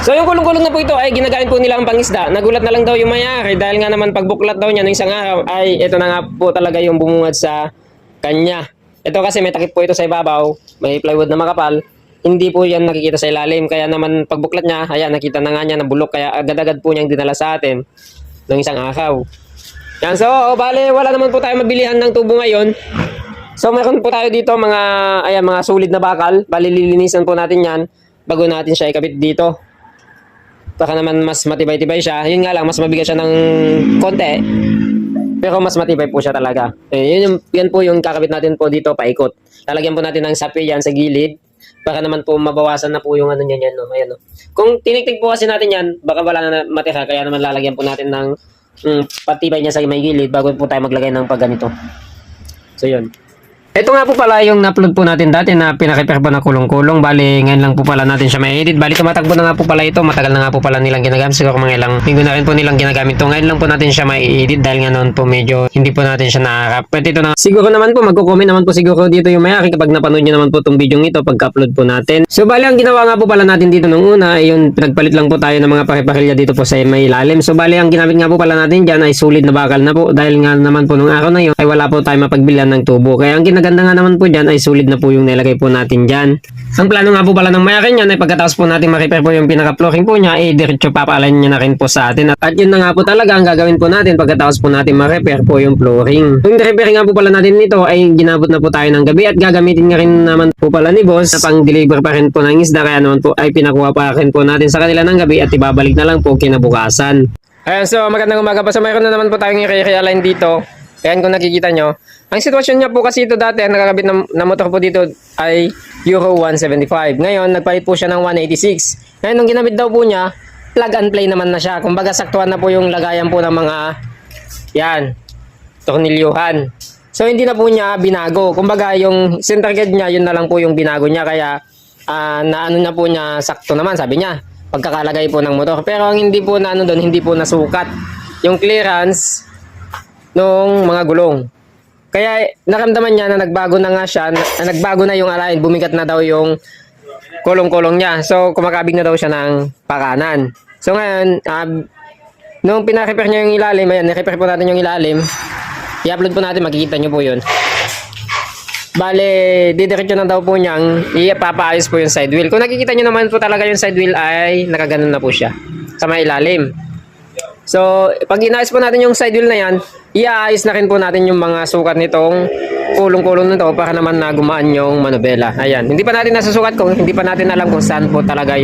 So yung kulong-kulong na po ito ay ginagamit po nila ang pangisda. Nagulat na lang daw yung may-ari dahil nga naman pagbuklat daw niya ng isang araw ay ito na nga po talaga yung bumungad sa kanya. Ito kasi may takip po ito sa ibabaw, may plywood na makapal. Hindi po yan nakikita sa ilalim. Kaya naman pagbuklat niya, ayan, nakita na nga niya na bulok. Kaya agad-agad po niyang dinala sa atin ng isang araw. Yan, so bale wala naman po tayo mabilihan ng tubo ngayon. So meron po tayo dito mga, ayan, mga solid na bakal. Bali lilinisan po natin yan bago natin siya ikabit dito. Baka naman mas matibay-tibay siya. Yun nga lang, mas mabigat siya ng konti. Pero mas matibay po siya talaga. Yan po yung kakabit natin po dito, paikot. Lalagyan po natin ng sapi yan sa gilid. Para naman po mabawasan na po yung ano niyan, no? Ayan, no? Kung tiniktik po kasi natin yan, baka wala na matira. Kaya naman lalagyan po natin ng patibay niya sa may gilid bago po tayo maglagay ng pagganito. So yun. Ito nga po pala yung na-upload po natin dati na pinaka-repair po na kulong-kulong. Bali, ngayon lang po pala natin siya may edit. Bali, tumatakbo na nga po pala ito. Matagal na nga po pala nilang ginagamit. Siguro mga ilang linggo na rin po nilang ginagamit ito. Ngayon lang po natin siya may edit dahil nga noon po medyo hindi po natin siya nakakarap. Pwede ito na. Siguro naman po, magko-comment naman po siguro dito yung may-ari kapag napanood nyo naman po itong video ito pagka-upload po natin. So, bali, ang ginawa nga po pala natin dito nung una ay yung pinagpalit lang po tayo ng mga pare-parilya dito po sa may ilalim. So, bali, ang ginamit nga po pala natin dyan ay sulit na bakal na po dahil nga naman po nung araw na yun ay wala po tayo mapagbilhan ng tubo. Kaya ang ginaganda nga naman po dyan ay solid na po yung nilagay po natin dyan. Ang plano nga po pala ng may-ari niyan ay pagkatapos po natin ma-repair po yung pinaka-flooring po niya, diretso papaalan niya na rin po sa atin. At yun na nga po talaga ang gagawin po natin pagkatapos po natin ma-repair po yung flooring. Yung repair nga po pala natin nito ay ginabot na po tayo ng gabi at gagamitin nga rin naman po pala ni boss na pang-deliver pa rin po ng isda, kaya naman po ay pinakuha pa rin po natin sa kanila ng gabi at ibabalik na lang po kinabukasan. Ayan, so magandang umaga po. So mayroon na naman po tayong i-realign dito. Ayan, kung nakikita nyo. Ang sitwasyon niya po kasi ito dati, ang nakakabit na motor po dito ay Euro 175. Ngayon, nagpalit po siya ng 186. Ngayon, nung ginamit daw po niya, plug and play naman na siya. Kumbaga, saktuhan na po yung lagayan po ng mga, yan, tornilyuhan. So, hindi na po niya binago. Kumbaga, yung center guide niya, yun na lang po yung binago niya. Kaya, naano na po niya, sakto naman, sabi niya, pagkakalagay po ng motor. Pero, ang hindi po na ano doon, hindi po nasukat yung clearance nung mga gulong. Kaya naramdaman niya na nagbago na nga siya, nagbago na yung align, bumigat na daw yung kulong-kulong niya. So kumakabig na daw siya ng pakanan. So ngayon, nung pina-repair niya yung ilalim, ayan, na-repair po natin yung ilalim. I-upload po natin, makikita niyo po yun. Bale, didiretso na daw po niyang ipapaayos po yung side wheel. Kung nakikita niyo naman po talaga yung side wheel ay nakaganon na po siya sa may ilalim. So, pag inaayos po natin yung side wheel na yan, iaayos na rin po natin yung mga sukat nitong kulong-kulong nito para naman na gumaan yung manubela. Ayan, hindi pa natin nasusukat kung hindi pa natin alam kung saan po talaga